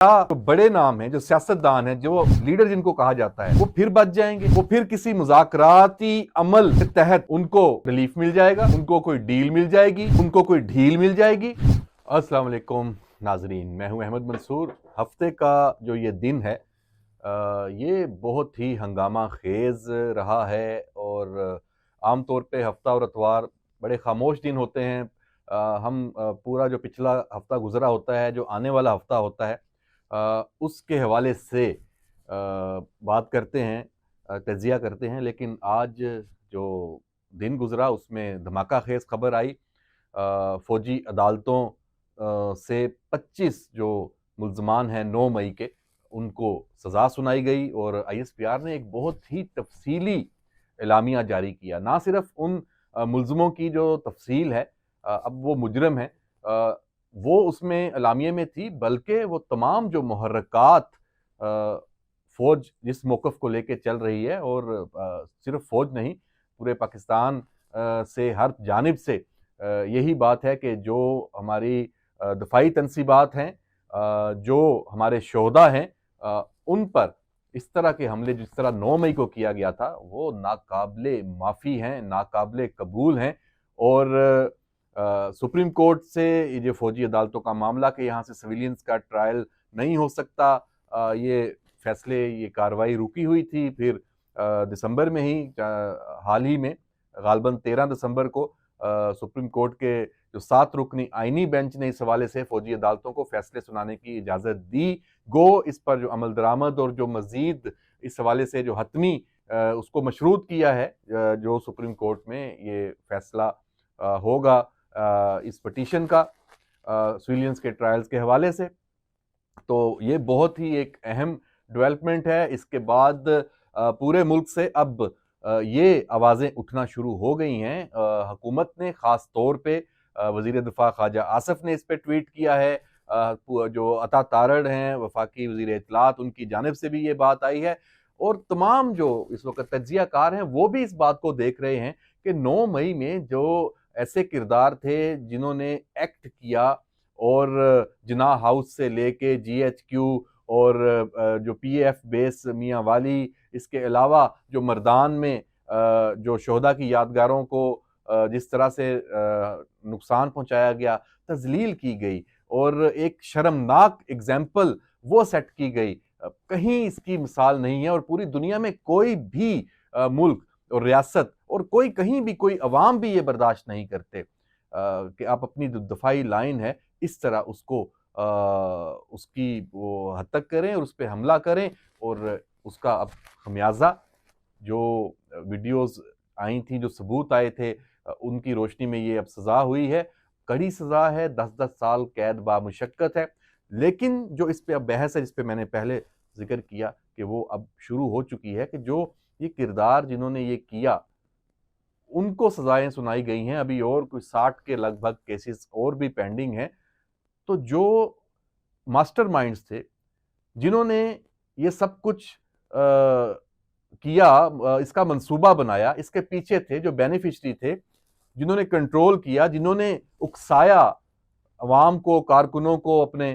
जो बड़े नाम हैं, जो सियासतदान हैं, जो लीडर जिनको कहा जाता है, वो फिर बच जाएंगे? वो फिर किसी मुज़ाकराती अमल के तहत उनको रिलीफ मिल जाएगा, उनको कोई डील मिल जाएगी, उनको कोई ढील मिल जाएगी? अस्सलाम वालेकुम नाजरीन, मैं हूं अहमद मंसूर। हफ्ते का जो ये दिन है ये बहुत ही हंगामा खेज रहा है और आम तौर पे हफ्ता और इतवार बड़े खामोश दिन होते हैं। हम पूरा जो पिछला हफ्ता गुजरा होता है, जो आने वाला हफ्ता होता है, उसके हवाले से बात करते हैं, तजिया करते हैं। लेकिन आज जो दिन गुजरा उसमें धमाका खेज खबर आई। फौजी अदालतों से 25 जो मुल्ज़मान हैं 9 मई के, उनको सज़ा सुनाई गई और ISPR ने एक बहुत ही तफसीली एलामिया जारी किया। ना सिर्फ उन मुल्ज़मों की जो तफसील है, अब वो मुजरम है, वो उसमें एलामिये में थी, बल्कि वो तमाम जो मुहर्रकात फ़ौज जिस मौक़िफ़ को लेके चल रही है, और सिर्फ फ़ौज नहीं, पूरे पाकिस्तान से हर जानिब से यही बात है कि जो हमारी दफ़ाई तनसीबात हैं, जो हमारे शोहदा हैं, उन पर इस तरह के हमले जिस तरह 9 मई को किया गया था, वो नाकाबिले माफ़ी हैं, नाकाबिले कबूल हैं। और सुप्रीम कोर्ट से ये जो फौजी अदालतों का मामला कि यहाँ से सिविलियंस का ट्रायल नहीं हो सकता, ये फैसले, ये कार्रवाई रुकी हुई थी। फिर दिसंबर में ही, हाल ही में, गालबन 13 दिसंबर को सुप्रीम कोर्ट के जो 7 रुकनी आईनी बेंच ने इस हवाले से फौजी अदालतों को फैसले सुनाने की इजाज़त दी। गो इस पर जो अमल दरामद और जो मज़ीद इस हवाले से जो हतमी उसको मशरूत किया है, जो सुप्रीम कोर्ट में ये फैसला होगा इस पटिशन का सिविलियंस के ट्रायल्स के हवाले से। तो ये बहुत ही एक अहम डेवलपमेंट है। इसके बाद पूरे मुल्क से अब ये आवाज़ें उठना शुरू हो गई हैं। हुकूमत ने ख़ास तौर पे वज़ीर दिफ़ा ख्वाजा आसिफ ने इस पे ट्वीट किया है। जो अता तारड़ हैं, वफाकी वज़ीर इत्तलात, उनकी जानिब से भी ये बात आई है। और तमाम जो इस वक्त तज्ज़ियाकार हैं, वो भी इस बात को देख रहे हैं कि 9 मई में जो ऐसे किरदार थे जिन्होंने एक्ट किया, और जिन्ना हाउस से लेके GHQ और जो PF बेस मियाँ वाली, इसके अलावा जो मर्दान में जो शोहदा की यादगारों को जिस तरह से नुकसान पहुंचाया गया, तजलील की गई, और एक शर्मनाक एग्जाम्पल वो सेट की गई। कहीं इसकी मिसाल नहीं है, और पूरी दुनिया में कोई भी मुल्क और रियासत और कोई कहीं भी कोई अवाम भी ये बर्दाश्त नहीं करते कि आप अपनी जो दफाई लाइन है इस तरह उसको उसकी वो हद तक करें और उस पर हमला करें। और उसका अब खमियाजा जो वीडियोस आई थी, जो सबूत आए थे, उनकी रोशनी में ये अब सज़ा हुई है। कड़ी सज़ा है, 10-10 साल कैद बामुशक्कत है। लेकिन जो इस पे अब बहस है, जिस पे मैंने पहले जिक्र किया कि वो अब शुरू हो चुकी है, कि जो ये किरदार जिन्होंने ये किया, उनको सज़ाएं सुनाई गई हैं। अभी और कोई 60 के लगभग केसेस और भी पेंडिंग हैं। तो जो मास्टरमाइंड्स थे, जिन्होंने ये सब कुछ किया, इसका मंसूबा बनाया, इसके पीछे थे जो बेनिफिशरी थे, जिन्होंने कंट्रोल किया, जिन्होंने उकसाया अवाम को, कारकुनों को, अपने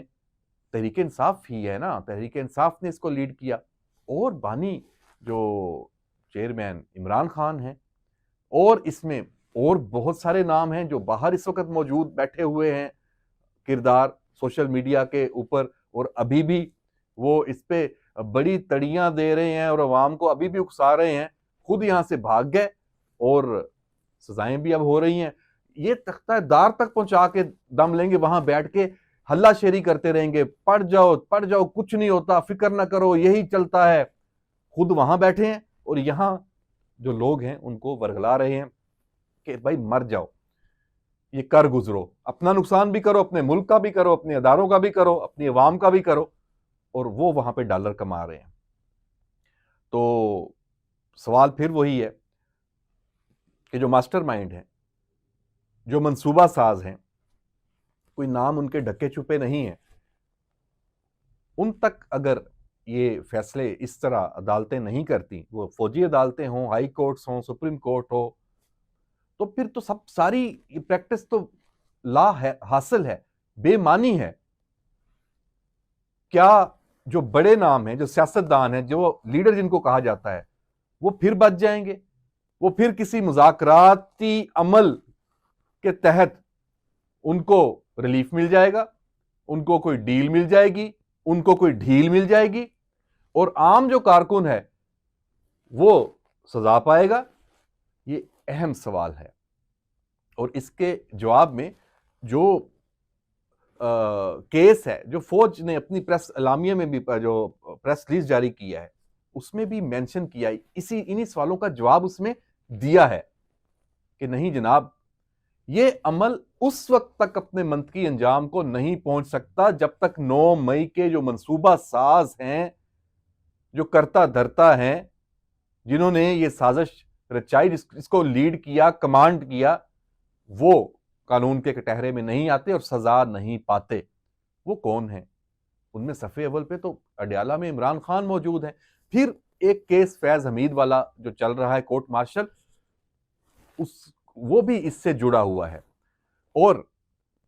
तहरीक इंसाफ ही है ना, तहरीक इंसाफ ने इसको लीड किया। और बानी जो चेयरमैन इमरान खान हैं, और इसमें और बहुत सारे नाम हैं जो बाहर इस वक्त मौजूद बैठे हुए हैं, किरदार सोशल मीडिया के ऊपर, और अभी भी वो इस पे बड़ी तड़ियां दे रहे हैं और अवाम को अभी भी उकसा रहे हैं। खुद यहां से भाग गए और सजाएं भी अब हो रही हैं। ये तख्तादार तक पहुंचा के दम लेंगे, वहां बैठ के हल्ला शेरी करते रहेंगे, पढ़ जाओ, कुछ नहीं होता, फिक्र ना करो, यही चलता है। खुद वहां बैठे हैं और यहां जो लोग हैं उनको वर्गला रहे हैं कि भाई मर जाओ, ये कर गुजरो, अपना नुकसान भी करो, अपने मुल्क का भी करो, अपने अदारों का भी करो, अपनी अवाम का भी करो। और वो वहां पे डॉलर कमा रहे हैं। तो सवाल फिर वही है कि जो मास्टरमाइंड है, जो मंसूबा साज हैं, कोई नाम उनके ढके छुपे नहीं है, उन तक अगर ये फैसले इस तरह अदालतें नहीं करती, वो फौजी अदालतें हों, हाई कोर्ट्स हों, सुप्रीम कोर्ट हो, तो फिर तो सब सारी ये प्रैक्टिस तो ला है, हासिल है, बेमानी है। क्या जो बड़े नाम हैं, जो सियासतदान हैं, जो लीडर जिनको कहा जाता है, वो फिर बच जाएंगे? वो फिर किसी मुज़ाकराती अमल के तहत उनको रिलीफ मिल जाएगा, उनको कोई डील मिल जाएगी, उनको कोई ढील मिल जाएगी, और आम जो कारकुन है वो सजा पाएगा? ये अहम सवाल है। और इसके जवाब में जो केस है, जो फौज ने अपनी प्रेस एलामिया में भी, जो प्रेस रिलीज जारी किया है, उसमें भी मेंशन किया है, इन्हीं सवालों का जवाब उसमें दिया है कि नहीं जनाब, ये अमल उस वक्त तक अपने मंतकी अंजाम को नहीं पहुंच सकता जब तक 9 मई के जो मंसूबा साज हैं, जो करता धरता हैं, जिन्होंने ये साजिश रचाई, इसको लीड किया, कमांड किया, वो कानून के कटहरे में नहीं आते और सजा नहीं पाते। वो कौन है? उनमें सफ़े अव्वल पे तो अडयाला में इमरान खान मौजूद है। फिर एक केस फैज हमीद वाला जो चल रहा है कोर्ट मार्शल, वो भी इससे जुड़ा हुआ है। और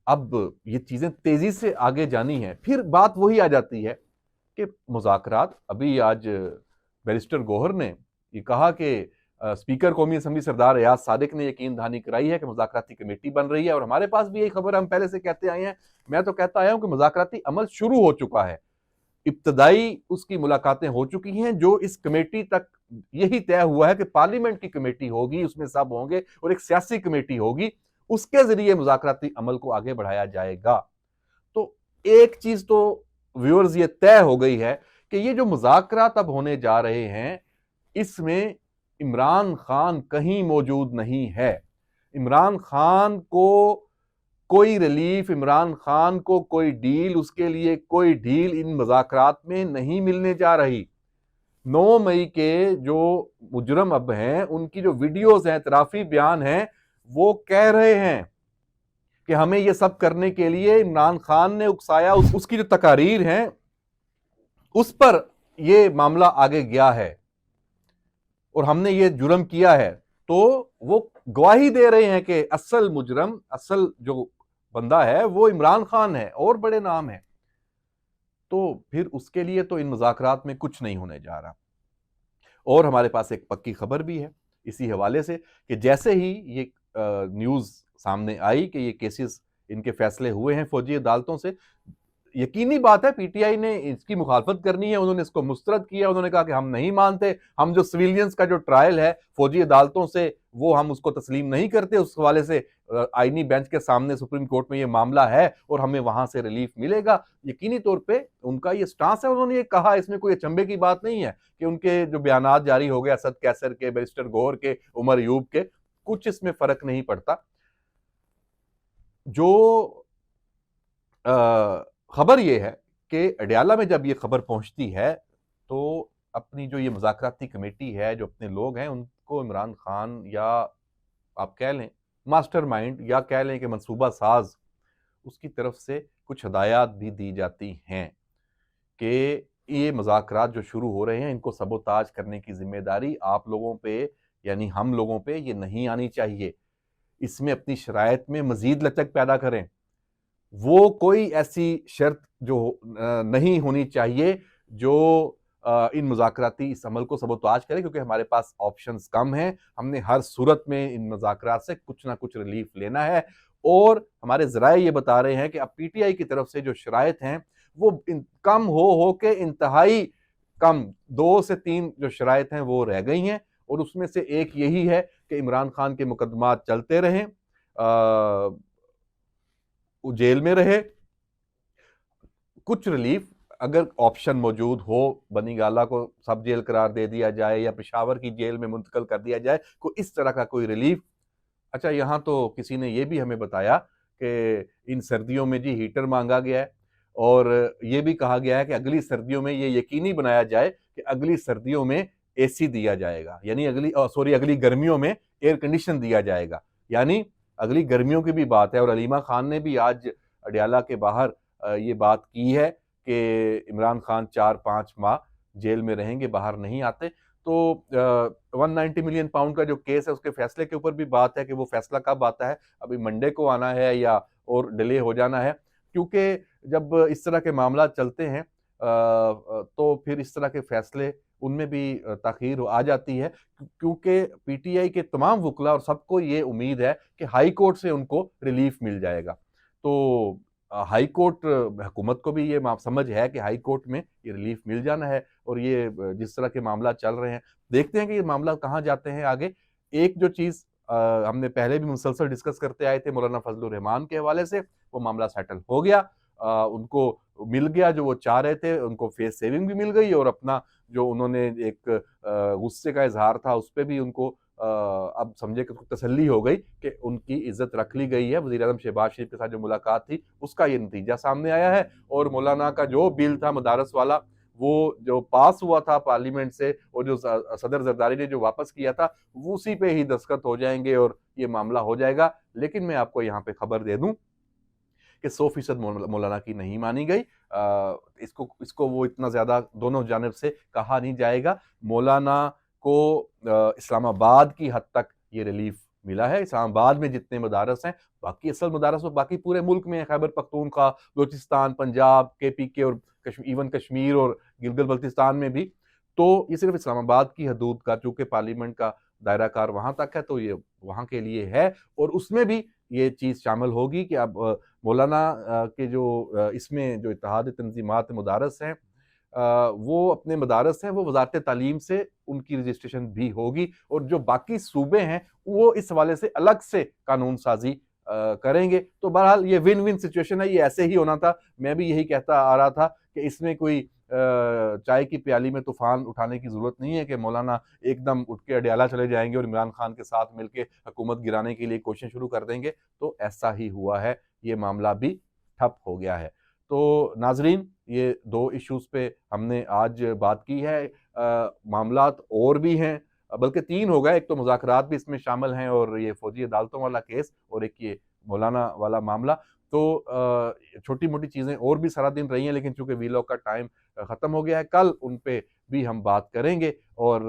अब ये चीजें तेजी से आगे जानी है। फिर बात वही आ जाती है कि मुज़ाकरात, अभी आज बैरिस्टर गौहर ने ये कहा कि स्पीकर कौमी असम्बली सरदार एयाज सादिक ने यकीन दहानी कराई है कि मुज़ाकराती कमेटी बन रही है, और हमारे पास भी यही खबर हम पहले से कहते आए हैं। मैं तो कहता आया हूं कि मुज़ाकराती अमल शुरू हो चुका है, इब्तदाई उसकी मुलाकातें हो चुकी हैं, जो इस कमेटी तक यही तय हुआ है कि पार्लियामेंट की कमेटी होगी, उसमें सब होंगे, और एक सियासी कमेटी होगी, उसके जरिए मुज़ाकराती अमल को आगे बढ़ाया जाएगा। तो एक चीज तो व्यूअर्स ये तय हो गई है कि ये जो मुज़ाकरात अब होने जा रहे हैं, इसमें इमरान खान कहीं मौजूद नहीं है। इमरान खान को कोई रिलीफ, इमरान खान को कोई डील, उसके लिए कोई डील इन मुज़ाकरात में नहीं मिलने जा रही। 9 मई के जो मुजरम अब हैं, उनकी जो वीडियोस हैं, इतराफी बयान हैं, वो कह रहे हैं कि हमें ये सब करने के लिए इमरान खान ने उकसाया। उसकी जो तकारीर हैं उस पर ये मामला आगे गया है और हमने ये जुर्म किया है। तो वो गवाही दे रहे हैं कि असल मुजरम, असल जो बंदा है वो इमरान खान है और बड़े नाम है। तो फिर उसके लिए तो इन मुज़ाकरात में कुछ नहीं होने जा रहा। और हमारे पास एक पक्की खबर भी है इसी हवाले से कि जैसे ही ये न्यूज़ सामने आई कि ये केसेस, इनके फैसले हुए हैं फौजी अदालतों से, यकीनी बात है पीटीआई ने इसकी मुखालफत करनी है। उन्होंने इसको मुस्तरद किया, उन्होंने कहा कि हम नहीं मानते, हम जो सिविलियंस का जो ट्रायल है फौजी अदालतों से, वो हम उसको तस्लीम नहीं करते। उस हवाले से आईनी बेंच के सामने सुप्रीम कोर्ट में ये मामला है और हमें वहां से रिलीफ मिलेगा। यकीनी तौर पे उनका ये स्टांस है। उन्होंने ये कहा, इसमें कोई अचंभे की बात नहीं है कि उनके जो बयानात जारी हो गए, असद कैसर के, बैरिस्टर गौहर के, उमर यूब के, कुछ इसमें फर्क नहीं पड़ता। जो खबर ये है कि अडयाला में जब ये खबर पहुंचती है तो अपनी जो ये मुज़ाकराती कमेटी है, जो अपने लोग हैं, उनको इमरान खान, या आप कह लें मास्टरमाइंड, या कह लें कि मंसूबा साज, उसकी तरफ से कुछ हदायत भी दी जाती हैं कि ये मुज़ाकरात जो शुरू हो रहे हैं, इनको सबोताज करने की जिम्मेदारी आप लोगों पे, यानी हम लोगों पे ये नहीं आनी चाहिए। इसमें अपनी शराइत में मजीद लचक पैदा करें। वो कोई ऐसी शर्त जो नहीं होनी चाहिए जो इन मुज़ाकराती इस अमल को सबोताज करे, क्योंकि हमारे पास ऑप्शंस कम हैं। हमने हर सूरत में इन मुज़ाकरात से कुछ ना कुछ रिलीफ लेना है। और हमारे ज़राए ये बता रहे हैं कि अब पीटीआई की तरफ से जो शराइत हैं वो कम हो के इंतहाई कम, 2 से 3 जो शराइत हैं वो रह गई हैं, और उसमें से एक यही है कि इमरान खान के मुकदमात चलते रहें, वो जेल में रहे। कुछ रिलीफ अगर ऑप्शन मौजूद हो, बनी गाला को सब जेल करार दे दिया जाए या पेशावर की जेल में मुंतकल कर दिया जाए, कोई इस तरह का कोई रिलीफ। अच्छा, यहाँ तो किसी ने ये भी हमें बताया कि इन सर्दियों में जी हीटर मांगा गया है, और ये भी कहा गया है कि अगली सर्दियों में ये यकीनी बनाया जाए कि अगली सर्दियों में एसी दिया जाएगा, यानी अगली गर्मियों में एयर कंडीशन दिया जाएगा। यानी अगली गर्मियों की भी बात है। और अलीमा खान ने भी आज अडयाला के बाहर ये बात की है कि इमरान खान 4-5 माह जेल में रहेंगे, बाहर नहीं आते। तो 190 मिलियन पाउंड का जो केस है उसके फैसले के ऊपर भी बात है कि वो फैसला कब आता है, अभी मंडे को आना है या और डिले हो जाना है। क्योंकि जब इस तरह के मामला चलते हैं तो फिर इस तरह के फैसले उनमें भी ताख़ीर आ जाती है, क्योंकि पीटीआई के तमाम वकला और सबको ये उम्मीद है कि हाई कोर्ट से उनको रिलीफ मिल जाएगा। तो हाई कोर्ट हुकूमत को भी ये समझ है कि हाई कोर्ट में ये रिलीफ मिल जाना है, और ये जिस तरह के मामला चल रहे हैं, देखते हैं कि ये मामला कहाँ जाते हैं आगे। एक जो चीज़ हमने पहले भी मुसलसल डिस्कस करते आए थे मौलाना फजलुर रहमान के हवाले से, वो मामला सेटल हो गया। उनको मिल गया जो वो चाह रहे थे, उनको फेस सेविंग भी मिल गई, और अपना जो उन्होंने एक गुस्से का इजहार था उस पे भी उनको अब समझे कि तसल्ली हो गई कि उनकी इज्जत रख ली गई है। वज़ीर आज़म शहबाज शरीफ के साथ जो मुलाकात थी उसका ये नतीजा सामने आया है, और मौलाना का जो बिल था मदारस वाला, वो जो पास हुआ था पार्लियामेंट से, और जो सदर जरदारी ने जो वापस किया था, वो उसी पे ही दस्तखत हो जाएंगे और ये मामला हो जाएगा। लेकिन मैं आपको यहाँ पे खबर दे दूं कि 100% मौलाना की नहीं मानी गई। इसको इसको वो इतना ज़्यादा दोनों जानिब से कहा नहीं जाएगा। मौलाना को इस्लामाबाद की हद तक ये रिलीफ मिला है। इस्लामाबाद में जितने मदारस हैं, बाकी असल मदारस तो बाकी पूरे मुल्क में है, खैबर पख्तूनख्वा, बलूचिस्तान, पंजाब, केपीके और इवन कश्मीर और गिलगित बल्तिस्तान में भी। तो ये सिर्फ इस्लामाबाद की हदूद का, चूंकि पार्लियामेंट का दायरा कार वहाँ तक है, तो ये वहाँ के लिए है, और उसमें भी ये चीज़ शामिल होगी कि अब मौलाना के जो इसमें जो इत्तेहाद तंजीमात मदारस हैं, वो अपने मदारस हैं, वो वज़ारत तालीम से उनकी रजिस्ट्रेशन भी होगी, और जो बाकी सूबे हैं वो इस हवाले से अलग से कानून साजी करेंगे। तो बहरहाल ये विन विन सिचुएशन है, ये ऐसे ही होना था। मैं भी यही कहता आ रहा था कि इसमें कोई चाय की प्याली में तूफान उठाने की जरूरत नहीं है कि मौलाना एकदम उठ के अडयाला चले जाएंगे और इमरान खान के साथ मिलकर हुकूमत गिराने के लिए कोशिश शुरू कर देंगे। तो ऐसा ही हुआ है, ये मामला भी ठप हो गया है। तो नाजरीन, ये दो इश्यूज पे हमने आज बात की है। मामलात और भी हैं, बल्कि 3 हो गए। एक तो मुज़ाकरात भी इसमें शामिल हैं, और ये फौजी अदालतों वाला केस, और एक ये मौलाना वाला मामला। तो छोटी मोटी चीज़ें और भी सारा दिन रही हैं, लेकिन चूंकि वीलॉग का टाइम ख़त्म हो गया है, कल उन पे भी हम बात करेंगे, और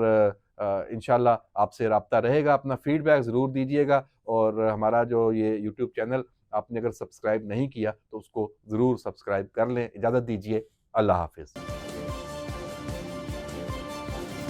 इंशाल्लाह आपसे रब्ता रहेगा। अपना फीडबैक ज़रूर दीजिएगा, और हमारा जो ये यूट्यूब चैनल आपने अगर सब्सक्राइब नहीं किया तो उसको ज़रूर सब्सक्राइब कर लें। इजाज़त दीजिए, अल्लाह हाफ़िज़।